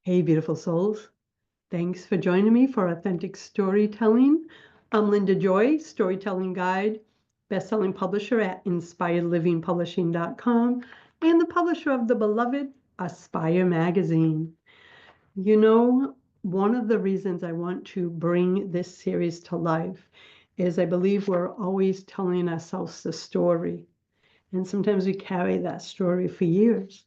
Hey, beautiful souls. Thanks for joining me for Authentic Storytelling. I'm Linda Joy, storytelling guide, best-selling publisher at inspiredlivingpublishing.com, and the publisher of the beloved Aspire magazine. You know, one of the reasons I want to bring this series to life is I believe we're always telling ourselves the story, and sometimes we carry that story for years.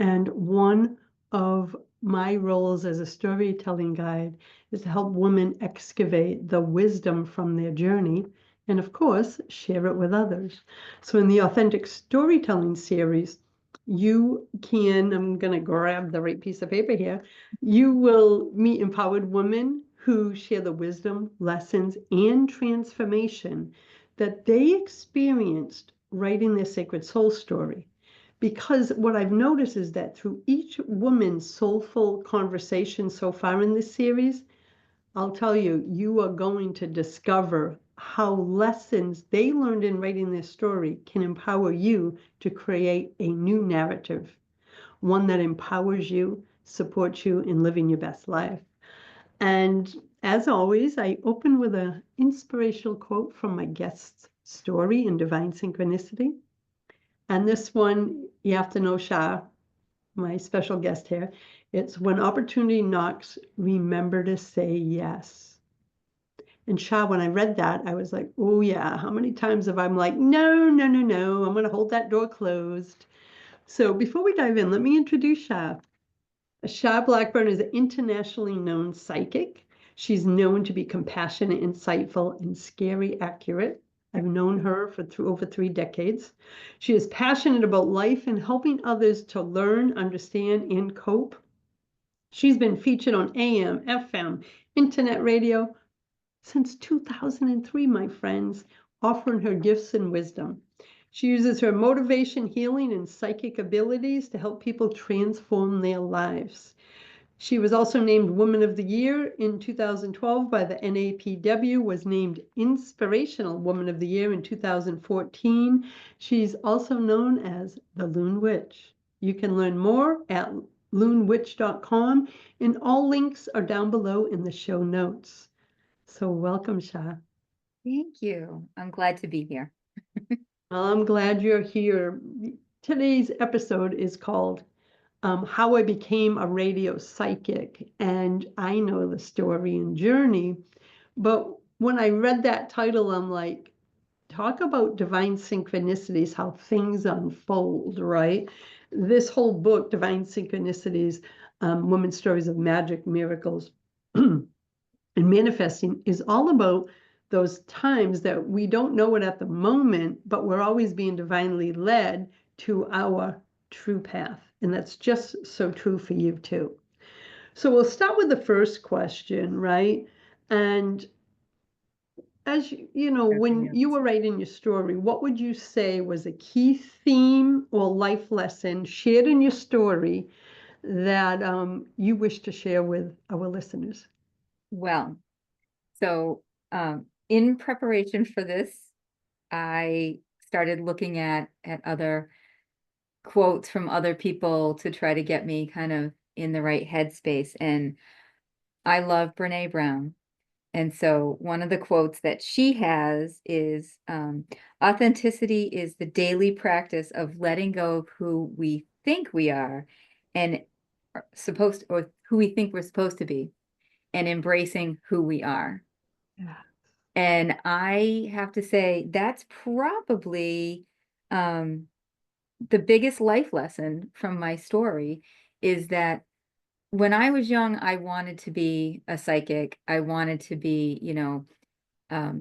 And one of my roles as a storytelling guide is to help women excavate the wisdom from their journey and, of course, share it with others. So in the Authentic Storytelling series, you can, I'm going to grab the right piece of paper here, you will meet empowered women who share the wisdom, lessons, and transformation that they experienced writing their sacred soul story. Because what I've noticed is that through each woman's soulful conversation so far in this series, I'll tell you, you are going to discover how lessons they learned in writing their story can empower you to create a new narrative, one that empowers you, supports you in living your best life. And as always, I open with an inspirational quote from my guest's story in Divine Synchronicity. And this one, you have to know Sha, my special guest here. It's when opportunity knocks, remember to say yes. And Sha, when I read that, I was like, oh yeah, how many times have I'm like, no, no, no, no, I'm going to hold that door closed. So before we dive in, let me introduce Sha. Sha Blackburn is an internationally known psychic. She's known to be compassionate, insightful, and scary accurate. I've known her for over 3 decades. She is passionate about life and helping others to learn, understand, and cope. She's been featured on AM, FM, internet radio since 2003, my friends, offering her gifts and wisdom. She uses her motivation, healing, and psychic abilities to help people transform their lives. She was also named Woman of the Year in 2012 by the NAPW, was named Inspirational Woman of the Year in 2014. She's also known as the Loon Witch. You can learn more at loonwitch.com, and all links are down below in the show notes. So welcome, Sha. Thank you. I'm glad to be here. Well, I'm glad you're here. Today's episode is called How I Became a Radio Psychic, and I know the story and journey. But when I read that title, I'm like, talk about divine synchronicities, how things unfold, right? This whole book, Divine Synchronicities, Women's Stories of Magic, Miracles, and Manifesting, is all about those times that we don't know it at the moment, but we're always being divinely led to our true path. And that's just so true for you too. So we'll start with the first question, right? And as you know, when you were writing your story, what would you say was a key theme or life lesson shared in your story that you wish to share with our listeners? Well, so in preparation for this, I started looking at other quotes from other people to try to get me kind of in the right headspace. And I love Brene Brown. And so one of the quotes that she has is authenticity is the daily practice of letting go of who we think we are and or who we think we're supposed to be, and embracing who we are. Yeah. And I have to say, that's probably the biggest life lesson from my story, is that when I was young, I wanted to be a psychic. I wanted to be, I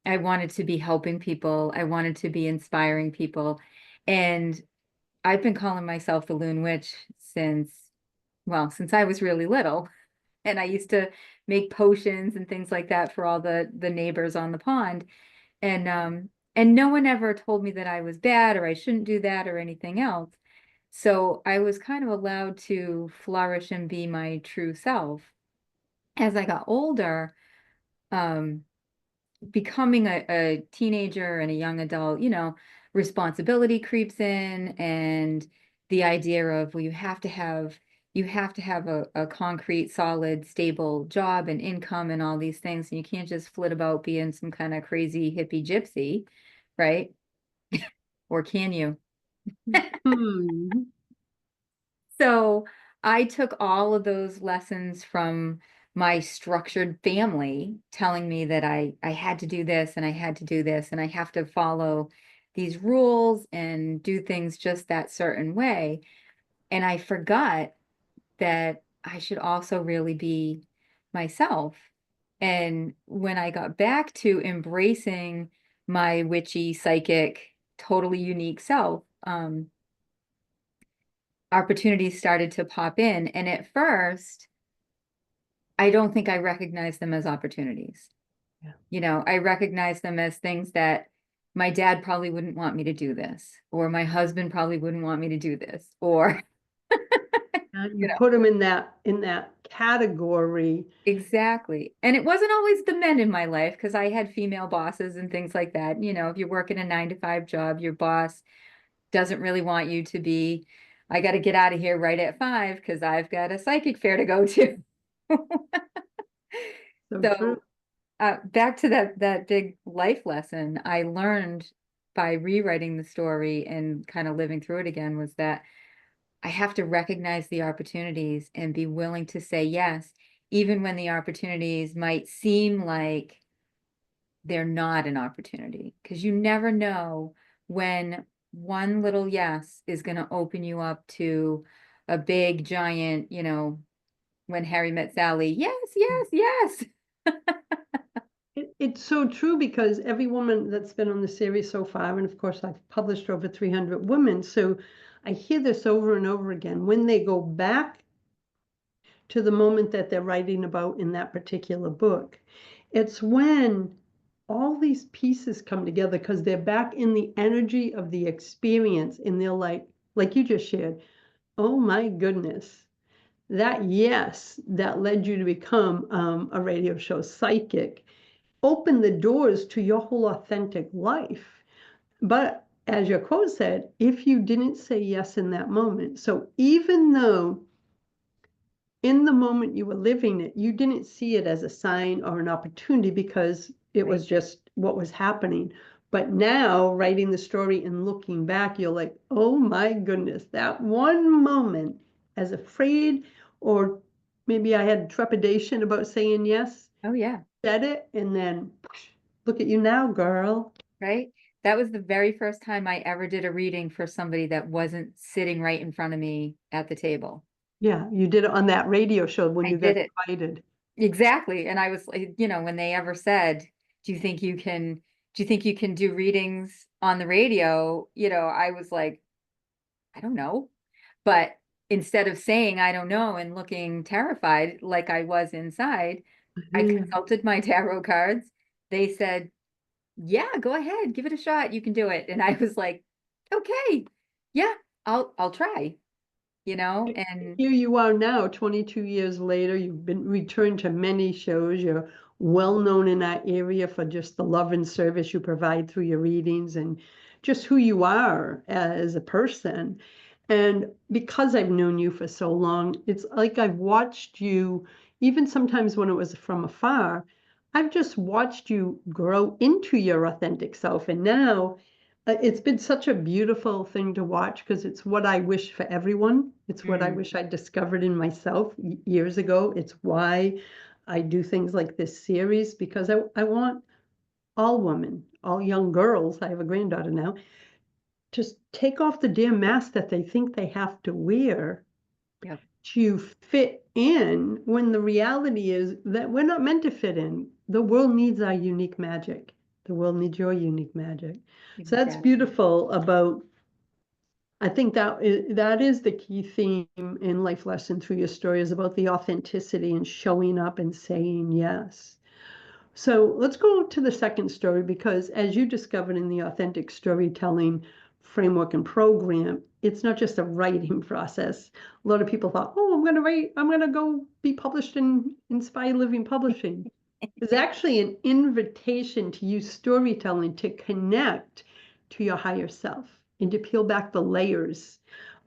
wanted to be helping people. I wanted to be inspiring people. And I've been calling myself the Loon Witch since I was really little. And I used to make potions and things like that for all the neighbors on the pond. And no one ever told me that I was bad or I shouldn't do that or anything else. So I was kind of allowed to flourish and be my true self. As I got older, becoming a teenager and a young adult, responsibility creeps in, and the idea of, well, you have to have, you have to have a concrete, solid, stable job and income and all these things. And you can't just flit about being some kind of crazy hippie gypsy, right? Or can you? Hmm. So I took all of those lessons from my structured family telling me that I had to do this and I had to do this and I have to follow these rules and do things just that certain way. And I forgot that I should also really be myself. And when I got back to embracing my witchy, psychic, totally unique self, opportunities started to pop in. And at first, I don't think I recognized them as opportunities. Yeah. You know, I recognized them as things that my dad probably wouldn't want me to do this, or my husband probably wouldn't want me to do this, or, You put them in that category. exactly. And it wasn't always the men in my life because I had female bosses and things like that. You know, if you're working a 9 to 5 job, your boss doesn't really want you to be, I got to get out of here right at 5 because I've got a psychic fair to go to. So true. So back to that big life lesson I learned by rewriting the story and kind of living through it again was that I have to recognize the opportunities and be willing to say yes, even when the opportunities might seem like they're not an opportunity, because you never know when one little yes is going to open you up to a big giant, you know, when Harry met Sally, yes, yes, yes. It's so true because every woman that's been on the series so far, and of course I've published over 300 women, so I hear this over and over again. When they go back to the moment that they're writing about in that particular book, it's when all these pieces come together because they're back in the energy of the experience and they're like you just shared, oh my goodness, that yes, that led you to become a radio show psychic, opened the doors to your whole authentic life. But as your quote said, if you didn't say yes in that moment, so even though in the moment you were living it, you didn't see it as a sign or an opportunity because it Right. was just what was happening. But now, writing the story and looking back, you're like, oh my goodness, that one moment, as afraid, or maybe I had trepidation about saying yes, Oh, yeah. said it, and then look at you now, girl. Right. That was the very first time I ever did a reading for somebody that wasn't sitting right in front of me at the table. Yeah, you did it on that radio show when I you got did it. invited. Exactly. And I was like, you know, when they ever said, do you think you can do readings on the radio? You know, I was like, I don't know. But instead of saying, I don't know, and looking terrified like I was inside, I Yeah. consulted my tarot cards. They said, yeah, go ahead, give it a shot. You can do it. And I was like, okay, yeah, I'll try, you know, and Here you are now, 22 years later. You've been returned to many shows. You're well known in that area for just the love and service you provide through your readings and just who you are as a person. And because I've known you for so long, it's like I've watched you, even sometimes when it was from afar, I've just watched you grow into your authentic self. And now it's been such a beautiful thing to watch because it's what I wish for everyone. It's what I mm, wish I discovered in myself years ago. It's why I do things like this series because I want all women, all young girls, I have a granddaughter now, just take off the damn mask that they think they have to wear yep, to fit in when the reality is that we're not meant to fit in. The world needs our unique magic. The world needs your unique magic. So that's exactly. beautiful about, I think that is the key theme in Life Lesson through your story is about the authenticity and showing up and saying yes. So let's go to the second story because as you discovered in the authentic storytelling framework and program, it's not just a writing process. A lot of people thought, oh, I'm going to write, I'm going to go be published in Inspire Living Publishing. It's actually an invitation to use storytelling to connect to your higher self and to peel back the layers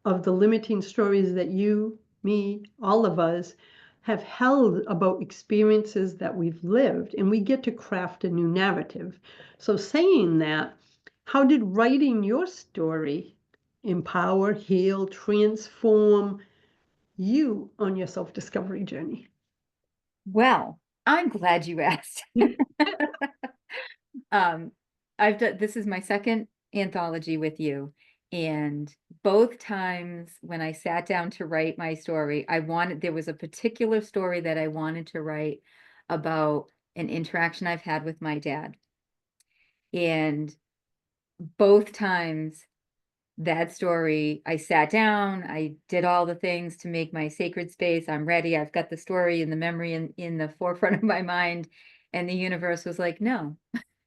of the limiting stories that you me, all of us, have held about experiences that we've lived, and we get to craft a new narrative. So saying that, how did writing your story empower, heal, transform you on your self-discovery journey? Well, I'm glad you asked. Um, this is my second anthology with you. And both times when I sat down to write my story, there was a particular story that I wanted to write about an interaction I've had with my dad. And both times that story, I sat down, I did all the things to make my sacred space. I'm ready. I've got the story and the memory in the forefront of my mind. And the universe was like, no,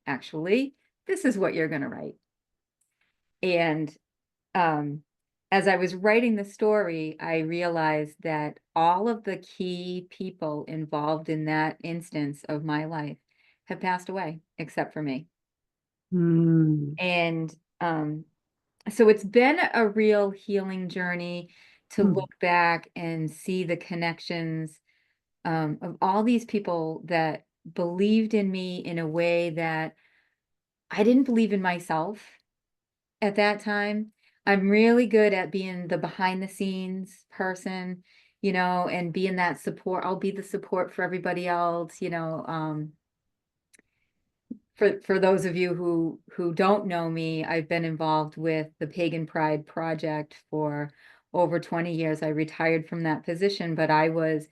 actually, this is what you're going to write. And as I was writing the story, I realized that all of the key people involved in that instance of my life have passed away, except for me. Mm. And so it's been a real healing journey to Mm. look back and see the connections of all these people that believed in me in a way that I didn't believe in myself at that time. I'm really good at being the behind the scenes person, and being that support. I'll be the support for everybody else, for those of you who don't know me, I've been involved with the Pagan Pride Project for over 20 years. I retired from that position, but I was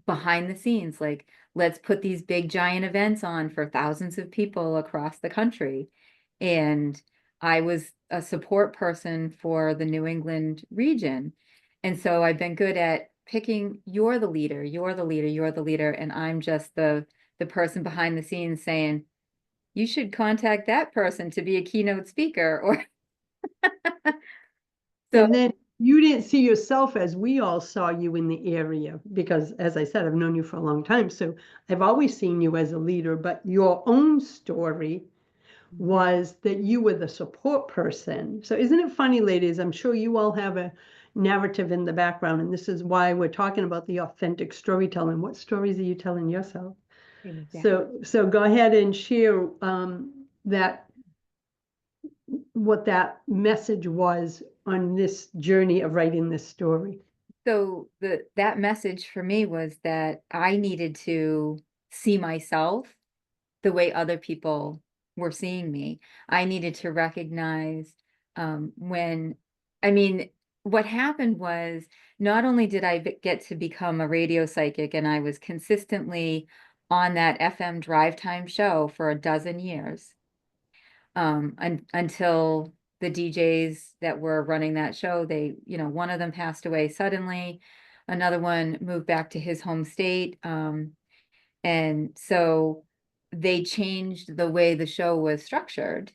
behind the scenes, like, let's put these big giant events on for thousands of people across the country. And I was a support person for the New England region. And so I've been good at picking, you're the leader, you're the leader, you're the leader, and I'm just the person behind the scenes saying, you should contact that person to be a keynote speaker. Or so And then you didn't see yourself as we all saw you in the area, because as I said, I've known you for a long time. So I've always seen you as a leader, but your own story was that you were the support person. So isn't it funny, ladies? I'm sure you all have a narrative in the background, and this is why we're talking about the authentic storytelling. What stories are you telling yourself? exactly. So go ahead and share that, what that message was on this journey of writing this story. So that message for me was that I needed to see myself the way other people were seeing me. I needed to recognize when, I mean, what happened was, not only did I get to become a radio psychic, and I was consistently on that FM drive time show for a dozen years, until the DJs that were running that show, one of them passed away suddenly, another one moved back to his home state. And so they changed the way the show was structured,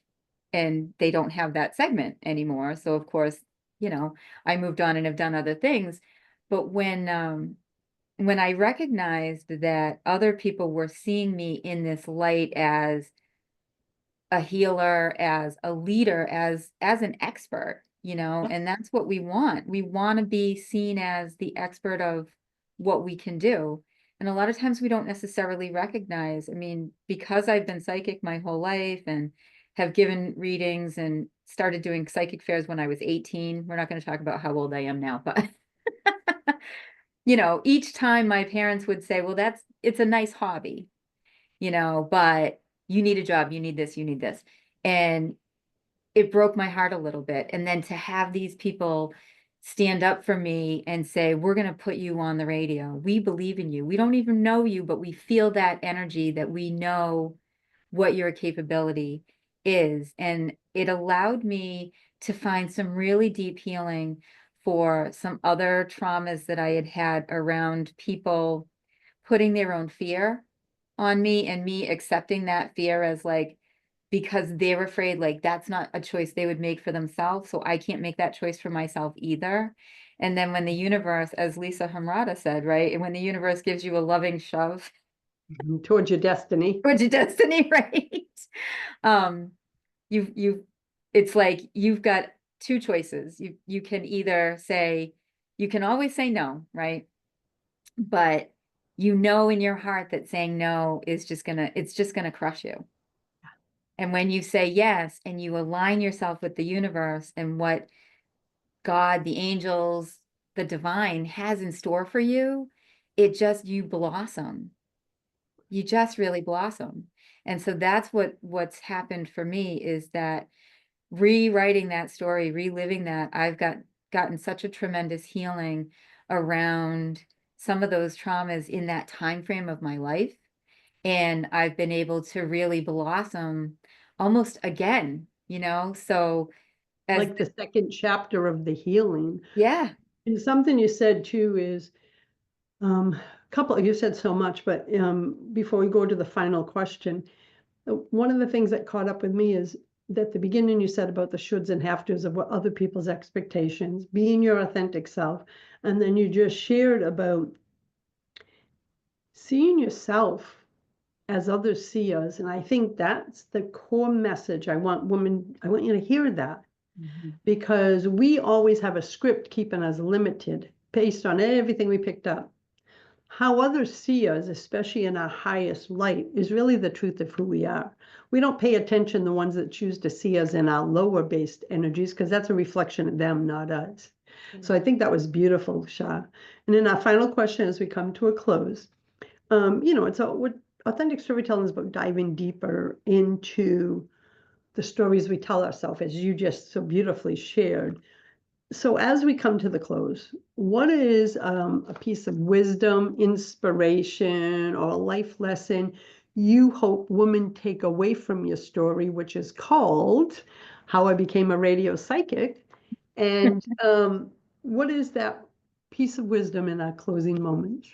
and they don't have that segment anymore. So of course, I moved on and have done other things. But when I recognized that other people were seeing me in this light as a healer, as a leader, as an expert, and that's what we want. We want to be seen as the expert of what we can do. And a lot of times we don't necessarily recognize, I mean, because I've been psychic my whole life and have given readings and started doing psychic fairs when I was 18. We're not going to talk about how old I am now, but each time my parents would say, well, it's a nice hobby, but you need a job, you need this, you need this. And it broke my heart a little bit. And then to have these people stand up for me and say, we're going to put you on the radio. We believe in you. We don't even know you, but we feel that energy, that we know what your capability is. And it allowed me to find some really deep healing for some other traumas that I had had around people putting their own fear on me, and me accepting that fear as, like, because they're afraid, like, that's not a choice they would make for themselves, so I can't make that choice for myself either. And then when the universe, as Lisa Hamrata said, right, and when the universe gives you a loving shove Towards your destiny. towards your destiny, right? um you it's like you've got two choices. You can either say, you can always say no, right? But you know in your heart that saying no is it's just gonna crush you. And when you say yes and you align yourself with the universe and what God, the angels, the divine has in store for you, you blossom. You just really blossom. And so that's what's happened for me, is that rewriting that story, reliving that, I've gotten such a tremendous healing around some of those traumas in that time frame of my life. And I've been able to really blossom almost again, so as Like the second chapter of the healing. yeah. And something you said too is, you said so much, but before we go to the final question, one of the things that caught up with me is that the beginning you said about the shoulds and have tos of what other people's expectations, being your authentic self. And then you just shared about seeing yourself as others see us. And I think that's the core message. I want you to hear that, because we always have a script keeping us limited based on everything we picked up. How others see us, especially in our highest light, is really the truth of who we are. We don't pay attention to the ones that choose to see us in our lower based energies, because that's a reflection of them, not us. So I think that was beautiful, Sha. And in our final question, as we come to a close, what authentic storytelling is about, diving deeper into the stories we tell ourselves, as you just so beautifully shared. So as we come to the close, what is a piece of wisdom, inspiration, or a life lesson you hope women take away from your story, which is called How I Became a Radio Psychic? And what is that piece of wisdom in our closing moments?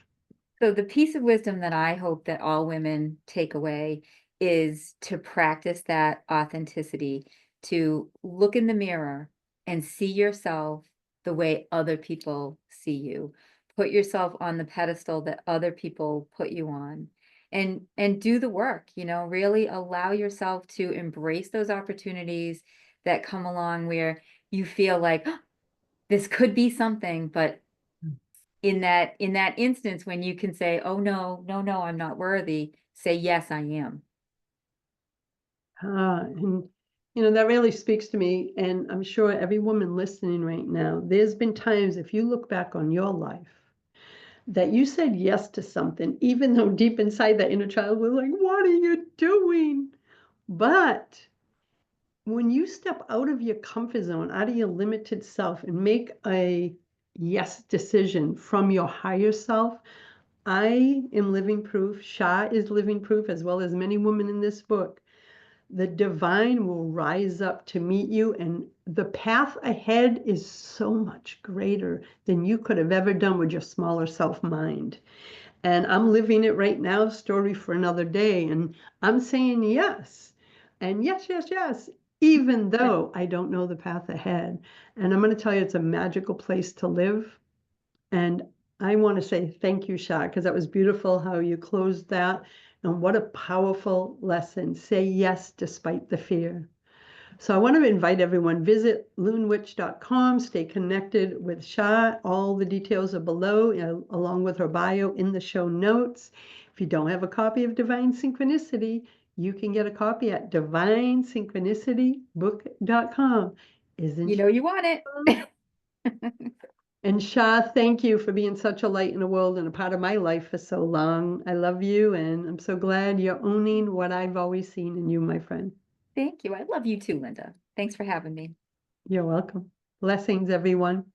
So the piece of wisdom that I hope that all women take away is to practice that authenticity, to look in the mirror and see yourself the way other people see you. Put yourself on the pedestal that other people put you on, and do the work, really allow yourself to embrace those opportunities that come along where you feel like, "Oh, this could be something," but in that instance when you can say, oh no, no, no, I'm not worthy, say, yes, I am. And that really speaks to me, and I'm sure every woman listening right now, there's been times, if you look back on your life, that you said yes to something, even though deep inside that inner child was like, what are you doing? But when you step out of your comfort zone, out of your limited self, and make a yes decision from your higher self, I am living proof, Sha is living proof, as well as many women in this book. The divine will rise up to meet you, and the path ahead is so much greater than you could have ever done with your smaller self mind. And I'm living it right now, story for another day. And I'm saying yes. And yes, yes, yes, even though I don't know the path ahead. And I'm going to tell you, it's a magical place to live. And I want to say thank you, Sha, because that was beautiful how you closed that. And what a powerful lesson. Say yes despite the fear. So I want to invite everyone, visit loonwitch.com, stay connected with Sha. All the details are below, along with her bio in the show notes. If you don't have a copy of Divine Synchronicity, you can get a copy at divinesynchronicitybook.com. Isn't You want it. And Sha, thank you for being such a light in the world and a part of my life for so long. I love you, and I'm so glad you're owning what I've always seen in you, my friend. Thank you. I love you too, Linda. Thanks for having me. You're welcome. Blessings, everyone.